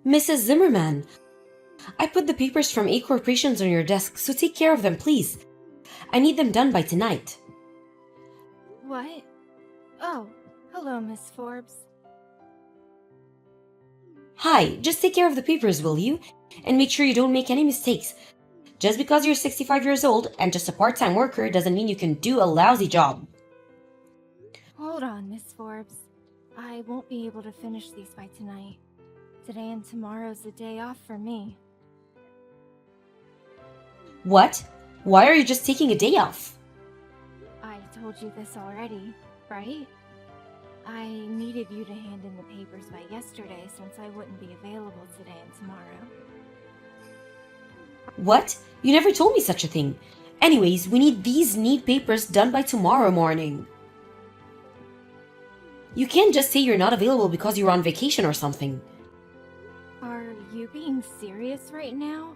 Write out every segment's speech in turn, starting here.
Mrs. Zimmerman, I put the papers from 8 corporations on your desk, so take care of them, please. I need them done by tonight. What? Oh, hello, Miss Forbes. Hi, just take care of the papers, will you? And make sure you don't make any mistakes. Just because you're 65 years old and just a part-time worker doesn't mean you can do a lousy job. Hold on, Miss Forbes. I won't be able to finish these by tonight. Today and tomorrow's a day off for me. What? Why are you just taking a day off? I told you this already, right? I needed you to hand in the papers by yesterday since I wouldn't be available today and tomorrow. What? You never told me such a thing. Anyways, we need these neat papers done by tomorrow morning. You can't just say you're not available because you're on vacation or something. Are you being serious right now?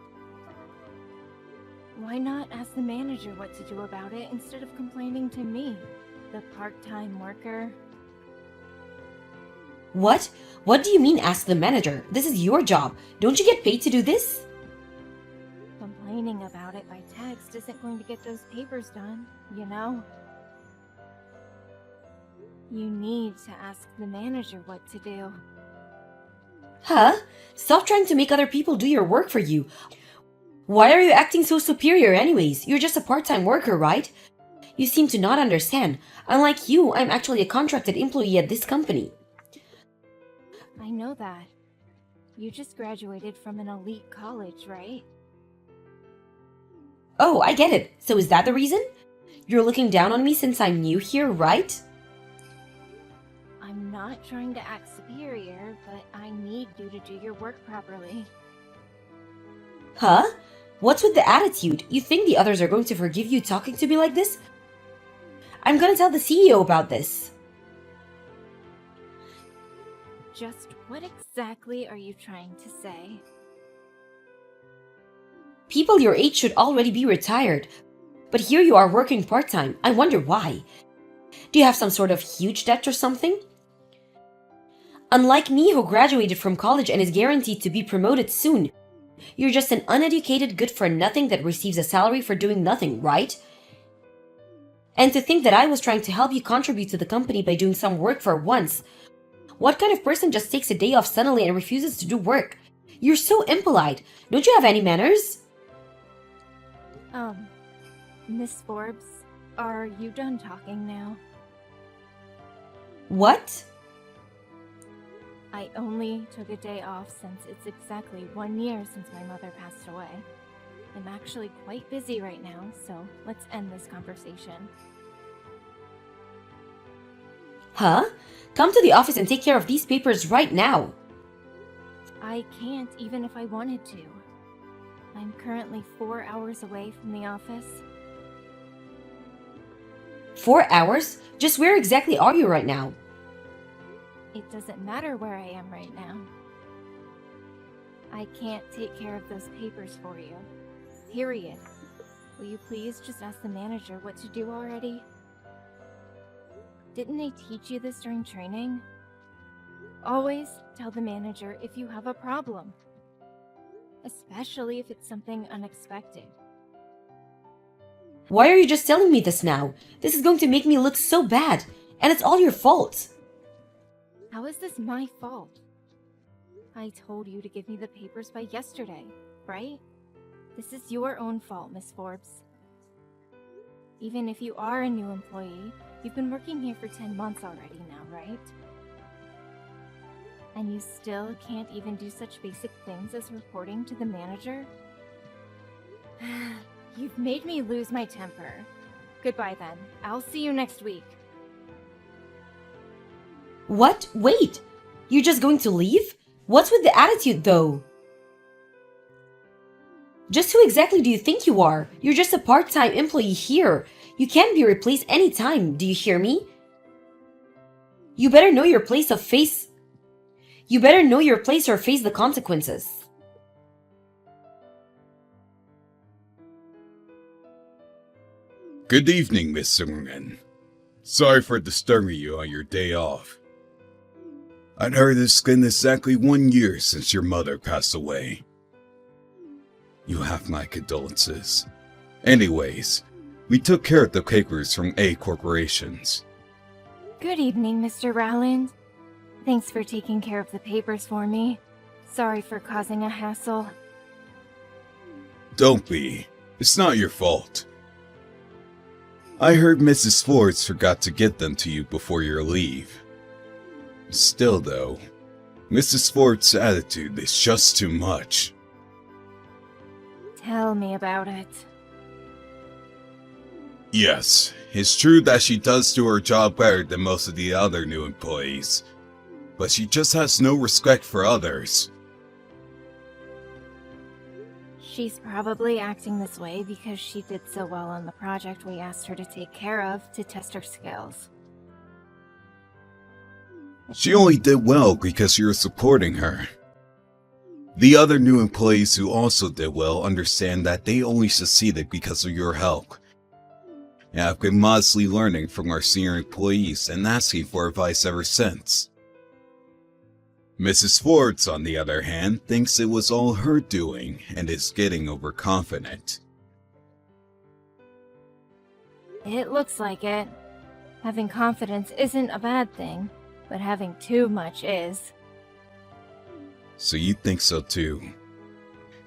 Why not ask the manager what to do about it instead of complaining to me, the part-time worker? What? What do you mean ask the manager? This is your job. Don't you get paid to do this? Complaining about it by text isn't going to get those papers done, you know? You need to ask the manager what to do. Huh? Stop trying to make other people do your work for you. Why are you acting so superior anyways? You're just a part-time worker, right? You seem to not understand. Unlike you, I'm actually a contracted employee at this company. I know that. You just graduated from an elite college, right? Oh, I get it. So is that the reason? You're looking down on me since I'm new here, right? I'm not trying to act superior, but I need you to do your work properly. Huh? What's with the attitude? You think the others are going to forgive you talking to me like this? I'm gonna tell the CEO about this. Just what exactly are you trying to say? People your age should already be retired. But here you are working part-time. I wonder why. Do you have some sort of huge debt or something? Unlike me, who graduated from college and is guaranteed to be promoted soon, you're just an uneducated good-for-nothing that receives a salary for doing nothing, right? And to think that I was trying to help you contribute to the company by doing some work for once. What kind of person just takes a day off suddenly and refuses to do work? You're so impolite. Don't you have any manners? Miss Forbes, are you done talking now? What? I only took a day off since it's exactly 1 year since my mother passed away. I'm actually quite busy right now, so let's end this conversation. Huh? Come to the office and take care of these papers right now. I can't even if I wanted to. I'm currently 4 hours away from the office. 4 hours? Just where exactly are you right now? It doesn't matter where I am right now. I can't take care of those papers for you. Period. Will you please just ask the manager what to do already? Didn't they teach you this during training? Always tell the manager if you have a problem. Especially if it's something unexpected. Why are you just telling me this now? This is going to make me look so bad, and it's all your fault. How is this my fault? I told you to give me the papers by yesterday, right? This is your own fault, Miss Forbes. Even if you are a new employee, you've been working here for 10 months already now, right? And you still can't even do such basic things as reporting to the manager? You've made me lose my temper. Goodbye then. I'll see you next week. What? Wait! You're just going to leave? What's with the attitude, though? Just who exactly do you think you are? You're just a part-time employee here. You can't be replaced anytime, do you hear me? You better know your place or face the consequences. Good evening, Miss Zimmerman. Sorry for disturbing you on your day off. I'd heard it's been exactly 1 year since your mother passed away. You have my condolences. Anyways, we took care of the papers from A Corporations. Good evening, Mr. Rowland. Thanks for taking care of the papers for me. Sorry for causing a hassle. Don't be. It's not your fault. I heard Mrs. Forbes forgot to get them to you before your leave. Still though, Mrs. Forbes' attitude is just too much. Tell me about it. Yes, it's true that she does do her job better than most of the other new employees, but she just has no respect for others. She's probably acting this way because she did so well on the project we asked her to take care of to test her skills. She only did well because you're supporting her. The other new employees who also did well understand that they only succeeded because of your help. And I've been modestly learning from our senior employees and asking for advice ever since. Mrs. Forbes, on the other hand, thinks it was all her doing and is getting overconfident. It looks like it. Having confidence isn't a bad thing, but having too much is. So you think so too?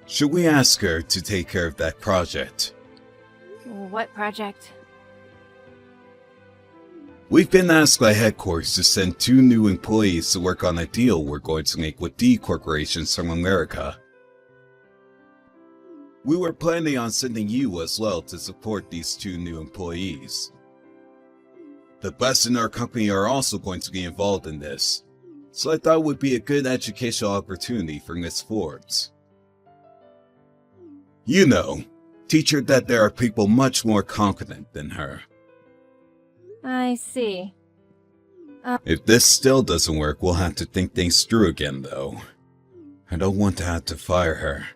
Should we ask her to take care of that project? What project? We've been asked by headquarters to send 2 new employees to work on a deal we're going to make with D Corporations from America. We were planning on sending you as well to support these 2 new employees. The best in our company are also going to be involved in this, so I thought it would be a good educational opportunity for Miss Forbes. You know, teach her that there are people much more competent than her. I see. If this still doesn't work, we'll have to think things through again, though. I don't want to have to fire her.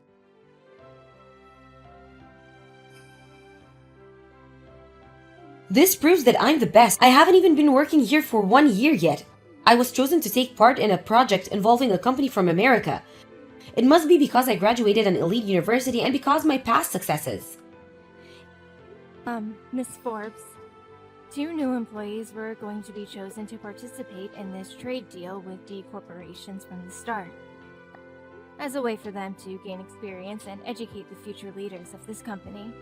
This proves that I'm the best. I haven't even been working here for 1 year yet. I was chosen to take part in a project involving a company from America. It must be because I graduated an elite university and because my past successes. Miss Forbes. 2 new employees were going to be chosen to participate in this trade deal with D Corporations from the start, as a way for them to gain experience and educate the future leaders of this company.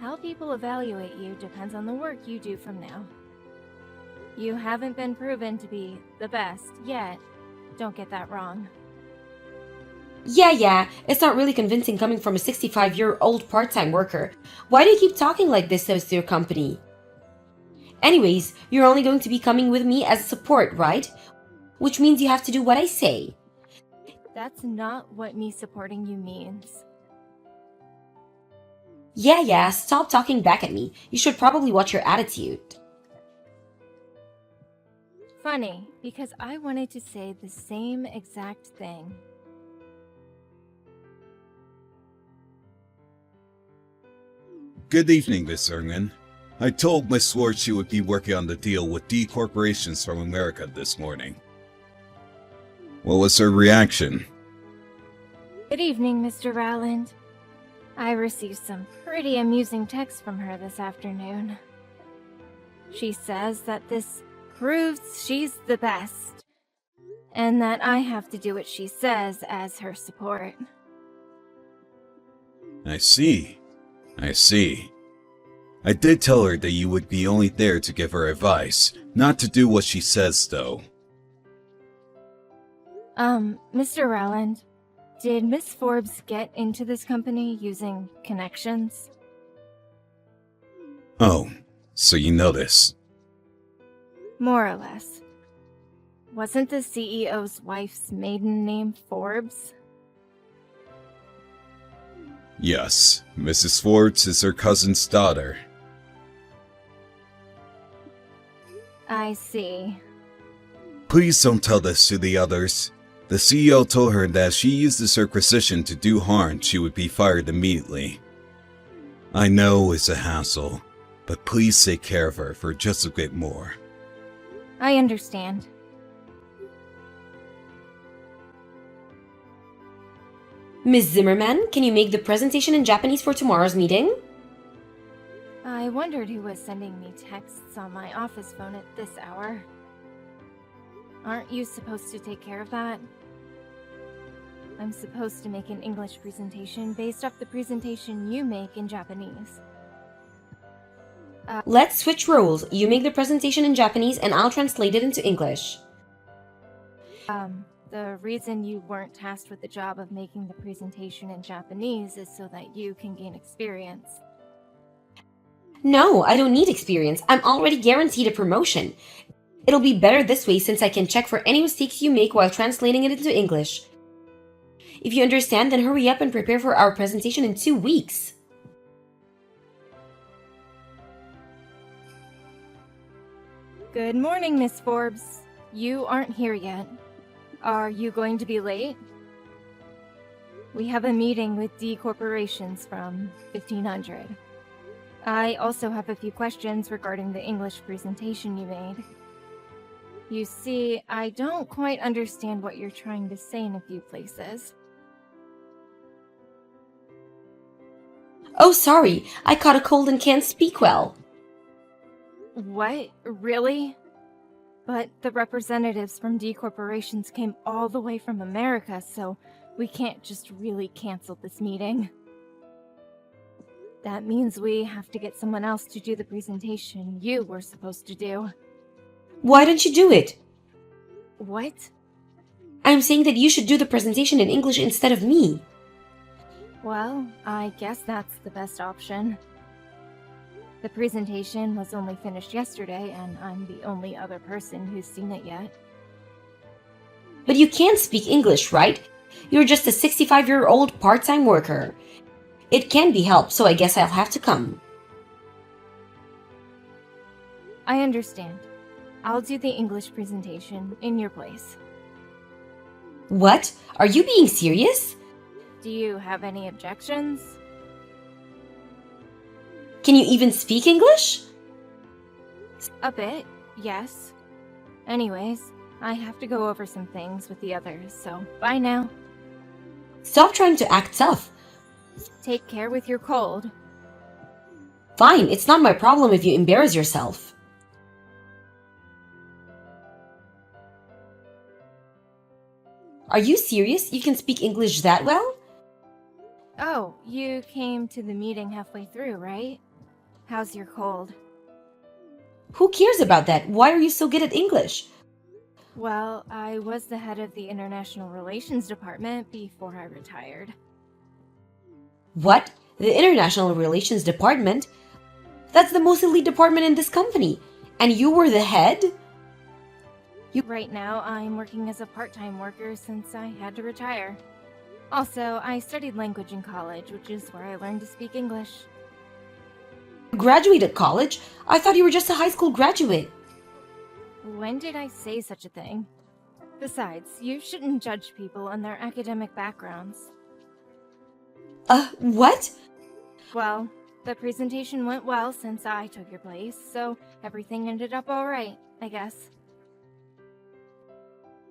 How people evaluate you depends on the work you do from now. You haven't been proven to be the best yet. Don't get that wrong. Yeah, it's not really convincing coming from a 65-year-old part-time worker. Why do you keep talking like this to your company? Anyways, you're only going to be coming with me as support, right? Which means you have to do what I say. That's not what me supporting you means. Yeah, stop talking back at me. You should probably watch your attitude. Funny, because I wanted to say the same exact thing. Good evening, Miss Erngren. I told Miss Forbes she would be working on the deal with D Corporations from America this morning. What was her reaction? Good evening, Mr. Rowland. I received some pretty amusing texts from her this afternoon. She says that this proves she's the best, and that I have to do what she says as her support. I see. I did tell her that you would be only there to give her advice, not to do what she says, though. Mr. Rowland, did Miss Forbes get into this company using connections? Oh, so you know this. More or less. Wasn't the CEO's wife's maiden name Forbes? Yes, Mrs. Forbes is her cousin's daughter. I see. Please don't tell this to the others. The CEO told her that if she uses her position to do harm, she would be fired immediately. I know it's a hassle, but please take care of her for just a bit more. I understand. Miss Zimmerman, can you make the presentation in Japanese for tomorrow's meeting? I wondered who was sending me texts on my office phone at this hour. Aren't you supposed to take care of that? I'm supposed to make an English presentation based off the presentation you make in Japanese. Let's switch roles. You make the presentation in Japanese and I'll translate it into English. The reason you weren't tasked with the job of making the presentation in Japanese is so that you can gain experience. No, I don't need experience. I'm already guaranteed a promotion. It'll be better this way since I can check for any mistakes you make while translating it into English. If you understand, then hurry up and prepare for our presentation in 2 weeks. Good morning, Miss Forbes. You aren't here yet. Are you going to be late? We have a meeting with D corporations from 1500. I also have a few questions regarding the English presentation you made. You see, I don't quite understand what you're trying to say in a few places. Oh, sorry. I caught a cold and can't speak well. What? Really? But the representatives from D corporations came all the way from America, so we can't just really cancel this meeting. That means we have to get someone else to do the presentation you were supposed to do. Why don't you do it? What? I'm saying that you should do the presentation in English instead of me. Well, I guess that's the best option. The presentation was only finished yesterday, and I'm the only other person who's seen it yet. But you can't speak English, right? You're just a 65-year-old part-time worker. It can be helped, so I guess I'll have to come. I understand. I'll do the English presentation in your place. What? Are you being serious? Do you have any objections? Can you even speak English? A bit, yes. Anyways, I have to go over some things with the others, so bye now. Stop trying to act tough. Take care with your cold. Fine, it's not my problem if you embarrass yourself. Are you serious? You can speak English that well? Oh, you came to the meeting halfway through, right? How's your cold? Who cares about that? Why are you so good at English? Well, I was the head of the International Relations Department before I retired. What? The International Relations Department? That's the most elite department in this company. And you were the head? Right now, I'm working as a part-time worker since I had to retire. Also, I studied language in college, which is where I learned to speak English. You graduated college? I thought you were just a high school graduate. When did I say such a thing? Besides, you shouldn't judge people on their academic backgrounds. What? Well, the presentation went well since I took your place, so everything ended up alright, I guess.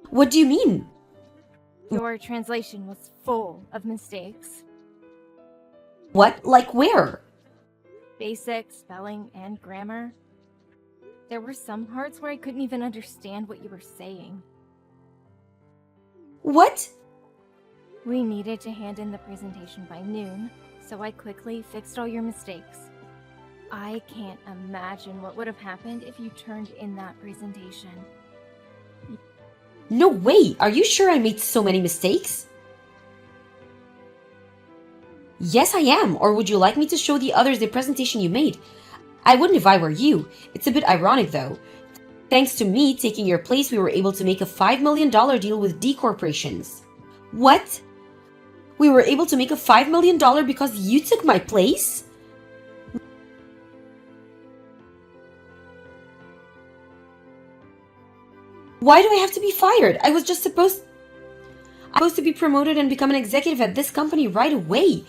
What do you mean? Your translation was full of mistakes. What? Like where? Basic spelling and grammar. There were some parts where I couldn't even understand what you were saying. What? We needed to hand in the presentation by noon, so I quickly fixed all your mistakes. I can't imagine what would have happened if you turned in that presentation. No way! Are you sure I made so many mistakes? Yes, I am. Or would you like me to show the others the presentation you made? I wouldn't if I were you. It's a bit ironic though. Thanks to me taking your place, we were able to make a $5 million deal with D corporations. What? We were able to make a $5 million because you took my place? Why do I have to be fired? I was just supposed to be promoted and become an executive at this company right away.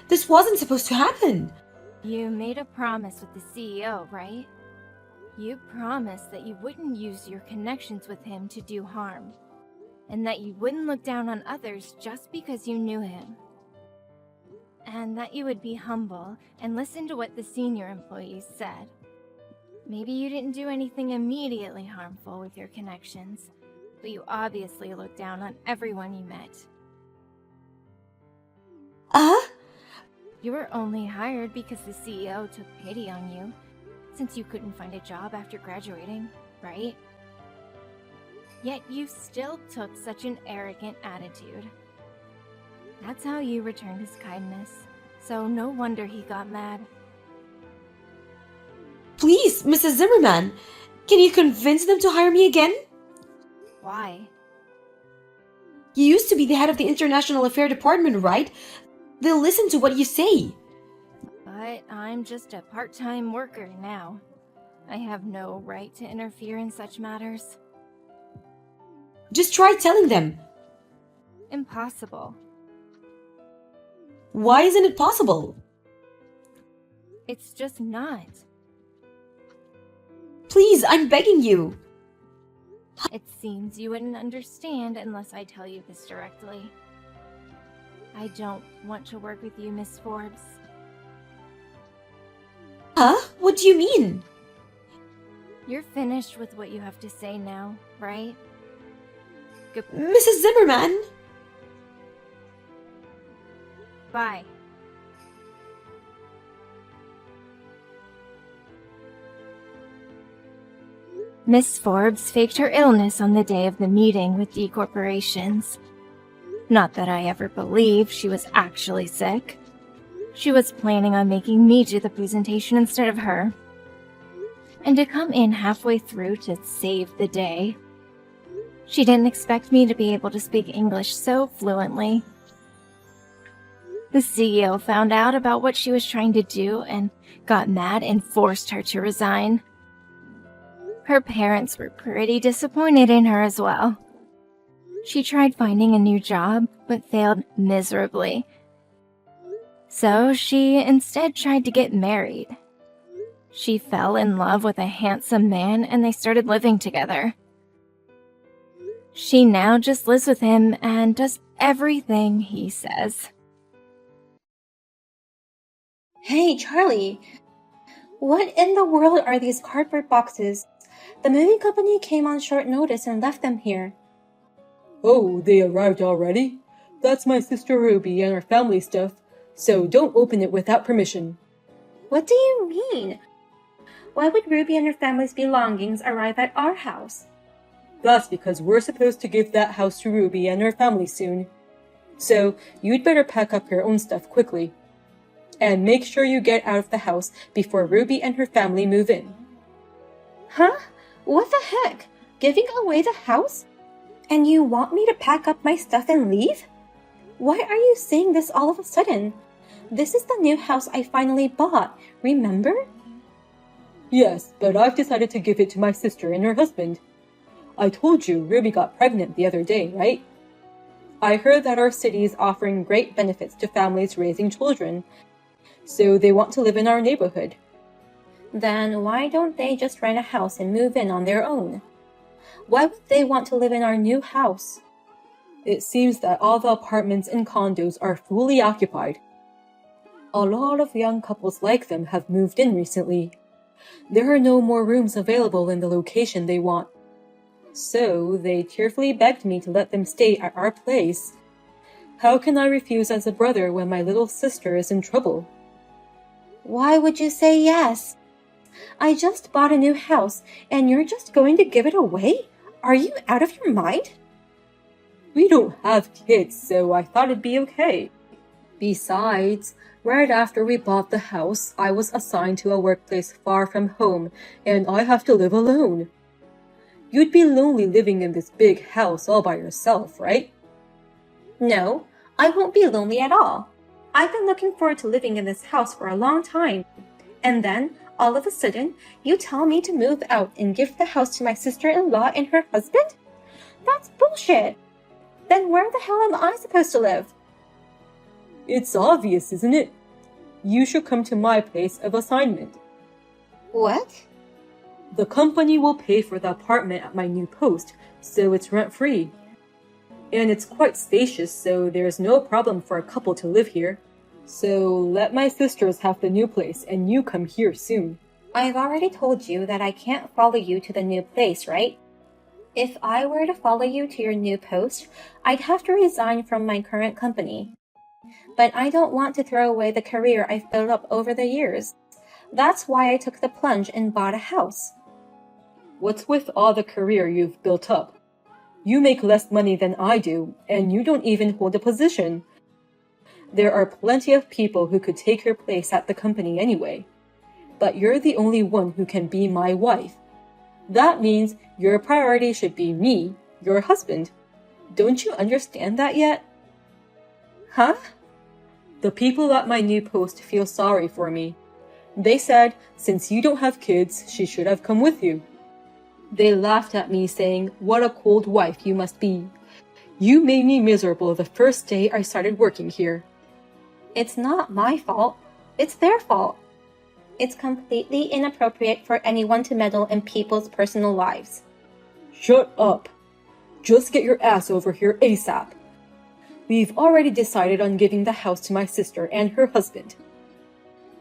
This wasn't supposed to happen. You made a promise with the CEO, right? You promised that you wouldn't use your connections with him to do harm. and that you wouldn't look down on others just because you knew him. And that you would be humble and listen to what the senior employees said. Maybe you didn't do anything immediately harmful with your connections, but you obviously looked down on everyone you met. You were only hired because the CEO took pity on you, since you couldn't find a job after graduating, right? Yet you still took such an arrogant attitude. That's how you returned his kindness, so no wonder he got mad. Please, Mrs. Zimmerman, can you convince them to hire me again? Why? You used to be the head of the International Affairs Department, right? They'll listen to what you say. But I'm just a part-time worker now. I have no right to interfere in such matters. Just try telling them. Impossible. Why isn't it possible? It's just not. Please, I'm begging you. It seems you wouldn't understand unless I tell you this directly. I don't want to work with you, Miss Forbes. Huh? What do you mean? You're finished with what you have to say now, right? Mrs. Zimmerman? Bye. Miss Forbes faked her illness on the day of the meeting with D corporations. Not that I ever believed she was actually sick. She was planning on making me do the presentation instead of her. And to come in halfway through to save the day. She didn't expect me to be able to speak English so fluently. The CEO found out about what she was trying to do and got mad and forced her to resign. Her parents were pretty disappointed in her as well. She tried finding a new job, but failed miserably. So she instead tried to get married. She fell in love with a handsome man and they started living together. She now just lives with him and does everything he says. Hey, Charlie. What in the world are these cardboard boxes? The moving company came on short notice and left them here. Oh, they arrived already? That's my sister Ruby and her family stuff, so don't open it without permission. What do you mean? Why would Ruby and her family's belongings arrive at our house? That's because we're supposed to give that house to Ruby and her family soon. So, you'd better pack up your own stuff quickly. And make sure you get out of the house before Ruby and her family move in. Huh? What the heck? Giving away the house? And you want me to pack up my stuff and leave? Why are you saying this all of a sudden? This is the new house I finally bought, remember? Yes, but I've decided to give it to my sister and her husband. I told you Ruby got pregnant the other day, right? I heard that our city is offering great benefits to families raising children, so they want to live in our neighborhood. Then why don't they just rent a house and move in on their own? Why would they want to live in our new house? It seems that all the apartments and condos are fully occupied. A lot of young couples like them have moved in recently. There are no more rooms available in the location they want. So they tearfully begged me to let them stay at our place. How can I refuse as a brother when my little sister is in trouble? Why would you say yes? I just bought a new house, and you're just going to give it away? Are you out of your mind? We don't have kids, so I thought it'd be okay. Besides, right after we bought the house, I was assigned to a workplace far from home, and I have to live alone. You'd be lonely living in this big house all by yourself, right? No, I won't be lonely at all. I've been looking forward to living in this house for a long time. And then, all of a sudden, you tell me to move out and give the house to my sister-in-law and her husband? That's bullshit. Then where the hell am I supposed to live? It's obvious, isn't it? You should come to my place of assignment. What? The company will pay for the apartment at my new post, so it's rent-free. And it's quite spacious, so there's no problem for a couple to live here. So let my sisters have the new place and you come here soon. I've already told you that I can't follow you to the new place, right? If I were to follow you to your new post, I'd have to resign from my current company. But I don't want to throw away the career I've built up over the years. That's why I took the plunge and bought a house. What's with all the career you've built up? You make less money than I do, and you don't even hold a position. There are plenty of people who could take your place at the company anyway. But you're the only one who can be my wife. That means your priority should be me, your husband. Don't you understand that yet? Huh? The people at my new post feel sorry for me. They said, since you don't have kids, she should have come with you. They laughed at me saying, what a cold wife you must be. You made me miserable the first day I started working here. It's not my fault. It's their fault. It's completely inappropriate for anyone to meddle in people's personal lives. Shut up. Just get your ass over here ASAP. We've already decided on giving the house to my sister and her husband.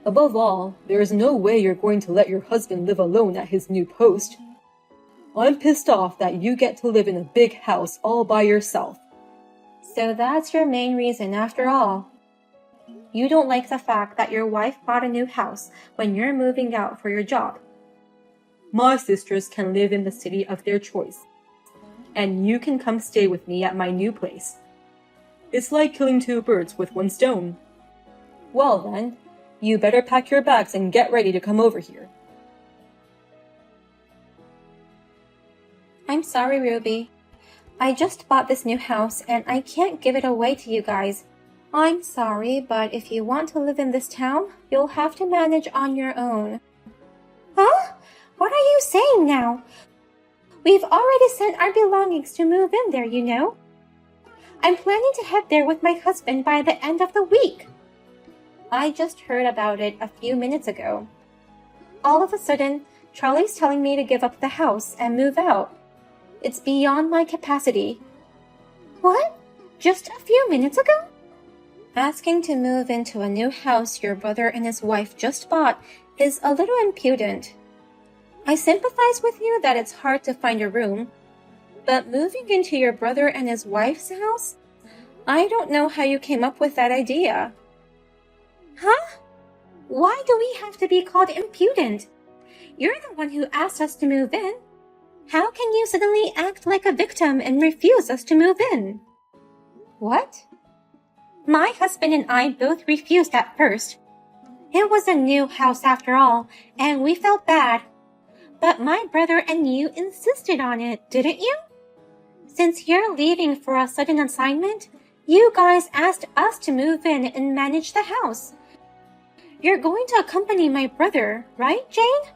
Above all, there is no way you're going to let your husband live alone at his new post. I'm pissed off that you get to live in a big house all by yourself. So that's your main reason after all. You don't like the fact that your wife bought a new house when you're moving out for your job. My sisters can live in the city of their choice, and you can come stay with me at my new place. It's like killing two birds with one stone. Well then, you better pack your bags and get ready to come over here. I'm sorry, Ruby. I just bought this new house and I can't give it away to you guys. I'm sorry, but if you want to live in this town, you'll have to manage on your own. Huh? What are you saying now? We've already sent our belongings to move in there, you know. I'm planning to head there with my husband by the end of the week. I just heard about it a few minutes ago. All of a sudden, Charlie's telling me to give up the house and move out. It's beyond my capacity. What? Just a few minutes ago? Asking to move into a new house your brother and his wife just bought is a little impudent. I sympathize with you that it's hard to find a room, but moving into your brother and his wife's house? I don't know how you came up with that idea. Huh? Why do we have to be called impudent? You're the one who asked us to move in. How can you suddenly act like a victim and refuse us to move in? What? My husband and I both refused at first. It was a new house after all, and we felt bad. But my brother and you insisted on it, didn't you? Since you're leaving for a sudden assignment, you guys asked us to move in and manage the house. You're going to accompany my brother, right, Jane?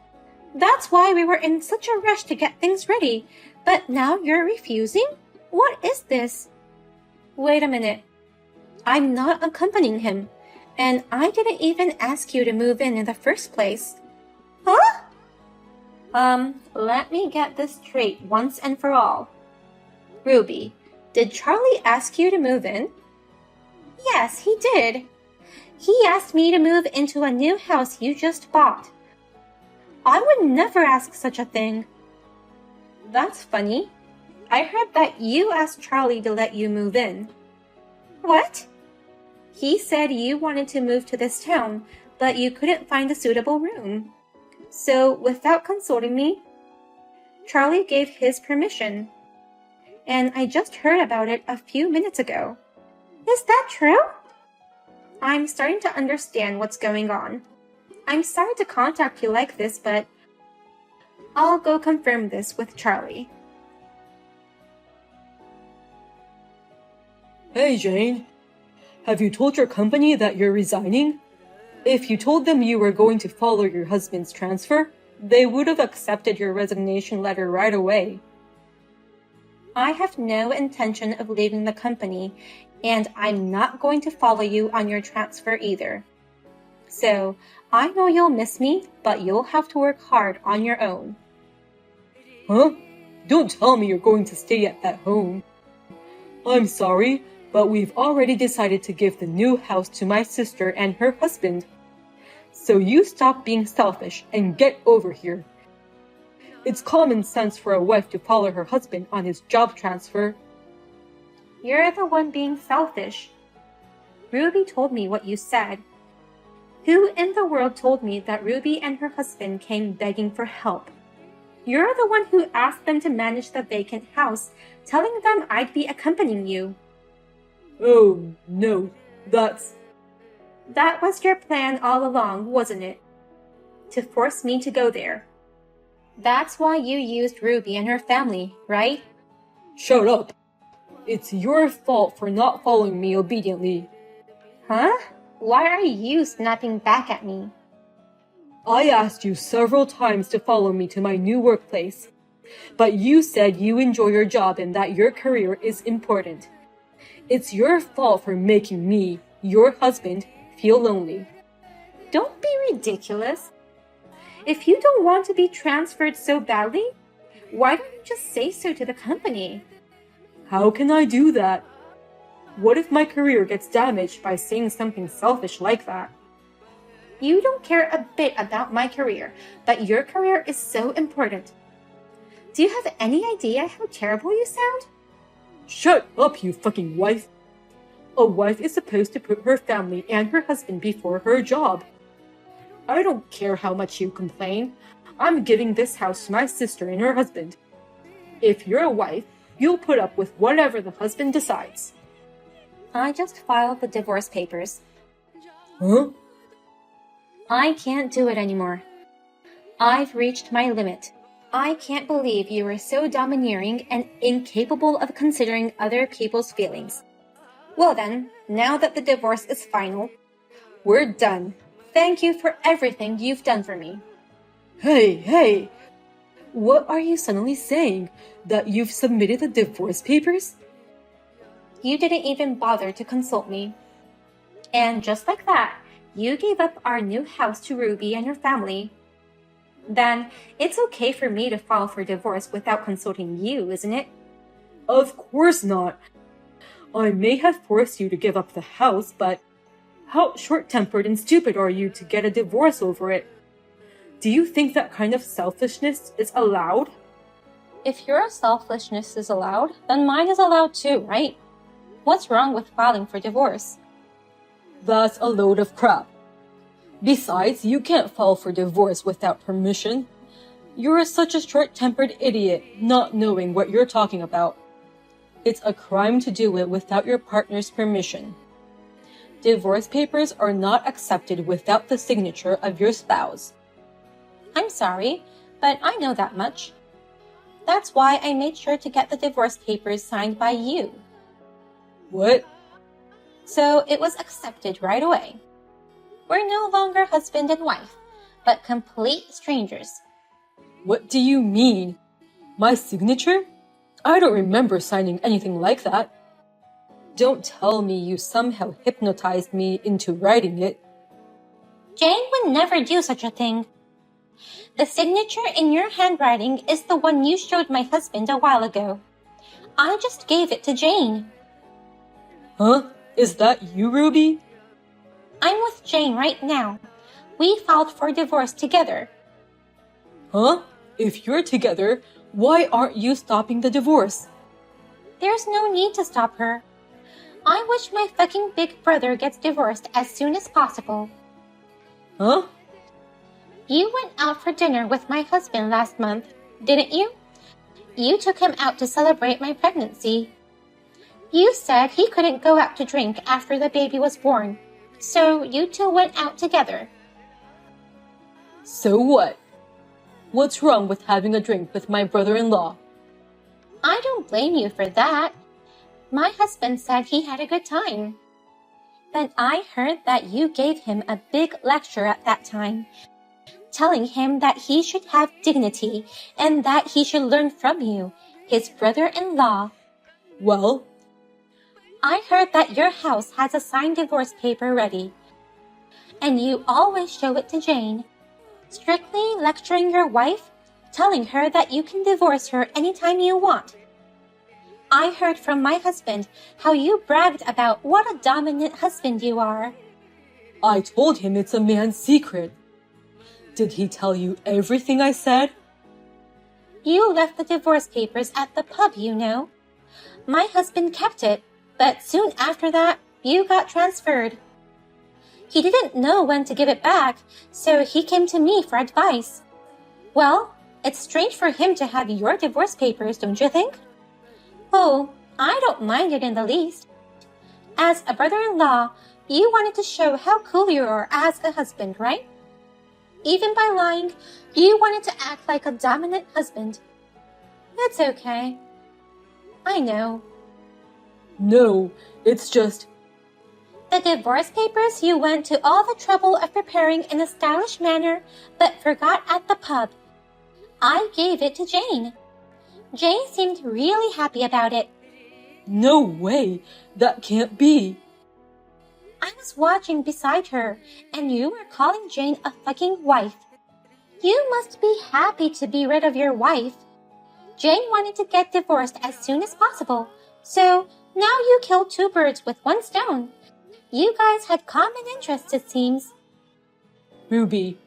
That's why we were in such a rush to get things ready. But now you're refusing? What is this? Wait a minute. I'm not accompanying him, and I didn't even ask you to move in the first place. Huh? Let me get this straight once and for all. Ruby, did Charlie ask you to move in? Yes, he did. He asked me to move into a new house you just bought. I would never ask such a thing. That's funny. I heard that you asked Charlie to let you move in. What? He said you wanted to move to this town, but you couldn't find a suitable room. So, without consulting me, Charlie gave his permission. And I just heard about it a few minutes ago. Is that true? I'm starting to understand what's going on. I'm sorry to contact you like this, but I'll go confirm this with Charlie. Hey, Jane. Have you told your company that you're resigning? If you told them you were going to follow your husband's transfer, they would have accepted your resignation letter right away. I have no intention of leaving the company, and I'm not going to follow you on your transfer either. So, I know you'll miss me, but you'll have to work hard on your own. Huh? Don't tell me you're going to stay at that home. I'm sorry, but we've already decided to give the new house to my sister and her husband. So you stop being selfish and get over here. It's common sense for a wife to follow her husband on his job transfer. You're the one being selfish. Ruby told me what you said. Who in the world told me that Ruby and her husband came begging for help? You're the one who asked them to manage the vacant house, telling them I'd be accompanying you. Oh, no, That was your plan all along, wasn't it? To force me to go there. That's why you used Ruby and her family, right? Shut up. It's your fault for not following me obediently. Huh? Why are you snapping back at me? I asked you several times to follow me to my new workplace, but you said you enjoy your job and that your career is important. It's your fault for making me, your husband, feel lonely. Don't be ridiculous. If you don't want to be transferred so badly, why don't you just say so to the company? How can I do that? What if my career gets damaged by saying something selfish like that? You don't care a bit about my career, but your career is so important. Do you have any idea how terrible you sound? Shut up, you fucking wife. A wife is supposed to put her family and her husband before her job. I don't care how much you complain. I'm giving this house to my sister and her husband. If you're a wife, you'll put up with whatever the husband decides. I just filed the divorce papers. Huh? I can't do it anymore. I've reached my limit. I can't believe you are so domineering and incapable of considering other people's feelings. Well then, now that the divorce is final, we're done. Thank you for everything you've done for me. Hey! What are you suddenly saying? That you've submitted the divorce papers? You didn't even bother to consult me. And just like that, you gave up our new house to Ruby and her family. Then, it's okay for me to file for divorce without consulting you, isn't it? Of course not. I may have forced you to give up the house, but how short-tempered and stupid are you to get a divorce over it? Do you think that kind of selfishness is allowed? If your selfishness is allowed, then mine is allowed too, right? What's wrong with filing for divorce? That's a load of crap. Besides, you can't file for divorce without permission. You're such a short-tempered idiot, not knowing what you're talking about. It's a crime to do it without your partner's permission. Divorce papers are not accepted without the signature of your spouse. I'm sorry, but I know that much. That's why I made sure to get the divorce papers signed by you. What? So it was accepted right away. We're no longer husband and wife, but complete strangers. What do you mean? My signature? I don't remember signing anything like that. Don't tell me you somehow hypnotized me into writing it. Jane would never do such a thing. The signature in your handwriting is the one you showed my husband a while ago. I just gave it to Jane. Huh? Is that you, Ruby? I'm with Jane right now. We filed for divorce together. Huh? If you're together, why aren't you stopping the divorce? There's no need to stop her. I wish my fucking big brother gets divorced as soon as possible. Huh? You went out for dinner with my husband last month, didn't you? You took him out to celebrate my pregnancy. You said he couldn't go out to drink after the baby was born, so you two went out together. So what? What's wrong with having a drink with my brother-in-law? I don't blame you for that. My husband said he had a good time. But I heard that you gave him a big lecture at that time, telling him that he should have dignity and that he should learn from you, his brother-in-law. Well, I heard that your house has a signed divorce paper ready, and you always show it to Jane, strictly lecturing your wife, telling her that you can divorce her anytime you want. I heard from my husband how you bragged about what a dominant husband you are. I told him it's a man's secret. Did he tell you everything I said? You left the divorce papers at the pub, you know. My husband kept it, but soon after that, you got transferred. He didn't know when to give it back, so he came to me for advice. Well, it's strange for him to have your divorce papers, don't you think? Oh, I don't mind it in the least. As a brother-in-law, you wanted to show how cool you are as a husband, right? Even by lying, you wanted to act like a dominant husband. It's okay. I know. No, it's just... The divorce papers you went to all the trouble of preparing in a stylish manner, but forgot at the pub. I gave it to Jane. Jane seemed really happy about it. No way! That can't be! I was watching beside her, and you were calling Jane a fucking wife. You must be happy to be rid of your wife. Jane wanted to get divorced as soon as possible, so now you killed two birds with one stone. You guys had common interests, it seems. Ruby,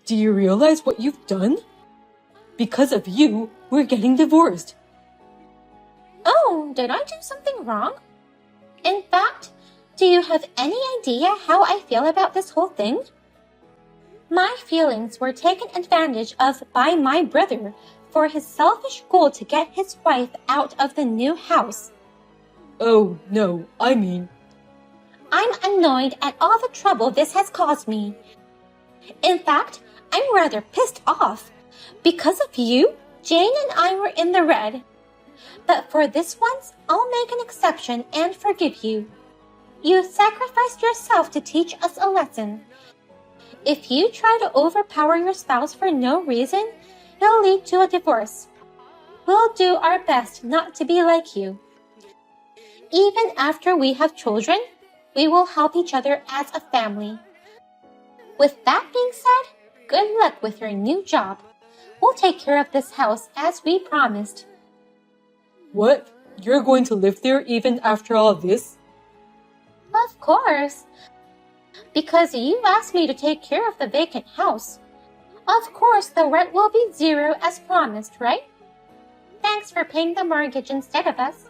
do you realize what you've done? Because of you, we're getting divorced. Oh, did I do something wrong? In fact, do you have any idea how I feel about this whole thing? My feelings were taken advantage of by my brother for his selfish goal to get his wife out of the new house. Oh, no, I mean... I'm annoyed at all the trouble this has caused me. In fact, I'm rather pissed off. Because of you, Jane and I were in the red. But for this once, I'll make an exception and forgive you. You sacrificed yourself to teach us a lesson. If you try to overpower your spouse for no reason, it'll lead to a divorce. We'll do our best not to be like you. Even after we have children, we will help each other as a family. With that being said, good luck with your new job. We'll take care of this house as we promised. What? You're going to live there even after all this? Of course. Because you asked me to take care of the vacant house. Of course, the rent will be zero as promised, right? Thanks for paying the mortgage instead of us.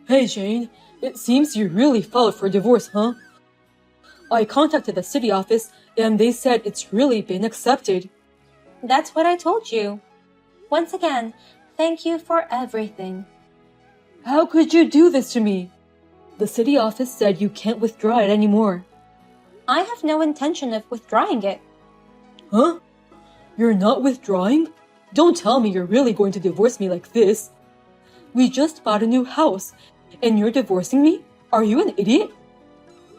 Hey, Jane, it seems you really filed for divorce, huh? I contacted the city office and they said it's really been accepted. That's what I told you. Once again, thank you for everything. How could you do this to me? The city office said you can't withdraw it anymore. I have no intention of withdrawing it. Huh? You're not withdrawing? Don't tell me you're really going to divorce me like this. We just bought a new house, and you're divorcing me? Are you an idiot?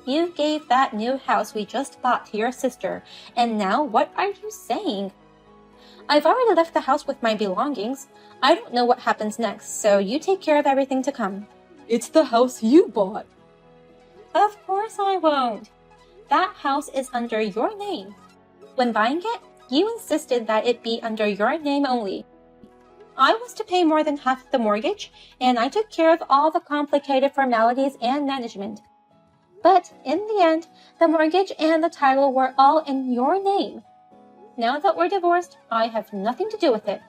You gave that new house we just bought to your sister, and now what are you saying? I've already left the house with my belongings. I don't know what happens next, so you take care of everything to come. It's the house you bought. Of course I won't. That house is under your name. When buying it, you insisted that it be under your name only. I was to pay more than half the mortgage, and I took care of all the complicated formalities and management. But in the end, the mortgage and the title were all in your name. Now that we're divorced, I have nothing to do with it.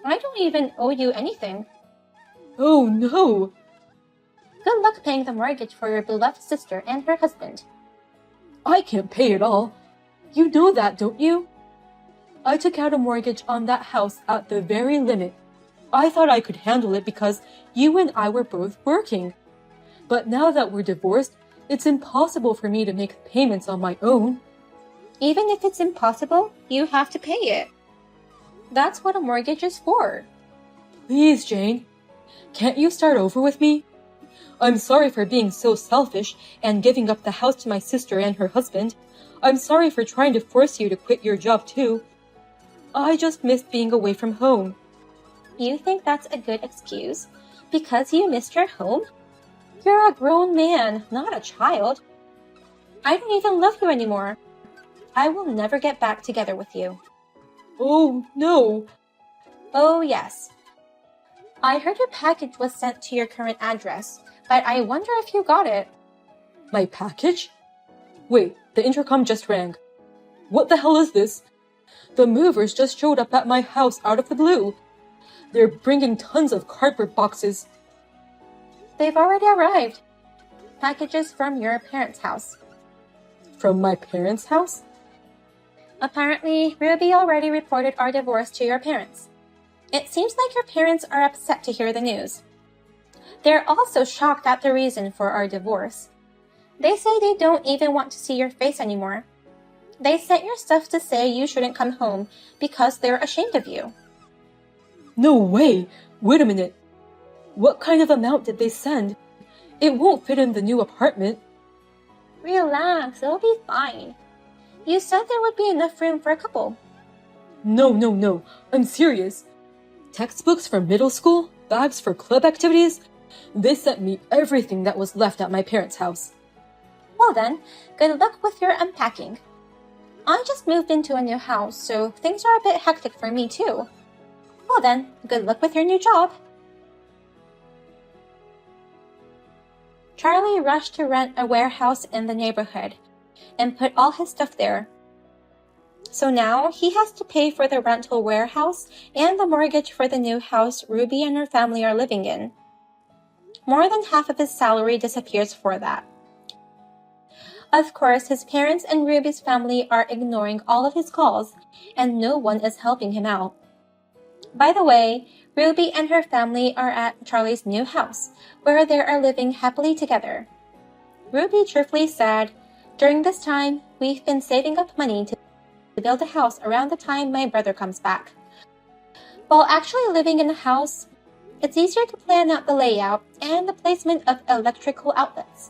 I don't even owe you anything. Oh no! Good luck paying the mortgage for your beloved sister and her husband. I can't pay it all. You know that, don't you? I took out a mortgage on that house at the very limit. I thought I could handle it because you and I were both working. But now that we're divorced, it's impossible for me to make payments on my own. Even if it's impossible, you have to pay it. That's what a mortgage is for. Please, Jane. Can't you start over with me? I'm sorry for being so selfish and giving up the house to my sister and her husband. I'm sorry for trying to force you to quit your job too. I just missed being away from home. You think that's a good excuse? Because you missed your home? You're a grown man, not a child. I don't even love you anymore. I will never get back together with you. Oh, no. Oh, yes. I heard your package was sent to your current address, but I wonder if you got it. My package? Wait, the intercom just rang. What the hell is this? The movers just showed up at my house out of the blue. They're bringing tons of cardboard boxes. They've already arrived. Packages from your parents' house. From my parents' house? Apparently, Ruby already reported our divorce to your parents. It seems like your parents are upset to hear the news. They're also shocked at the reason for our divorce. They say they don't even want to see your face anymore. They sent your stuff to say you shouldn't come home because they're ashamed of you. No way! Wait a minute. What kind of amount did they send? It won't fit in the new apartment. Relax, it'll be fine. You said there would be enough room for a couple. No. I'm serious. Textbooks for middle school? Bags for club activities? They sent me everything that was left at my parents' house. Well then, good luck with your unpacking. I just moved into a new house, so things are a bit hectic for me too. Well then, good luck with your new job. Charlie rushed to rent a warehouse in the neighborhood and put all his stuff there. So now he has to pay for the rental warehouse and the mortgage for the new house Ruby and her family are living in. More than half of his salary disappears for that. Of course, his parents and Ruby's family are ignoring all of his calls, and no one is helping him out. By the way, Ruby and her family are at Charlie's new house, where they are living happily together. Ruby cheerfully said, "During this time, we've been saving up money to build a house around the time my brother comes back. While actually living in a house, it's easier to plan out the layout and the placement of electrical outlets.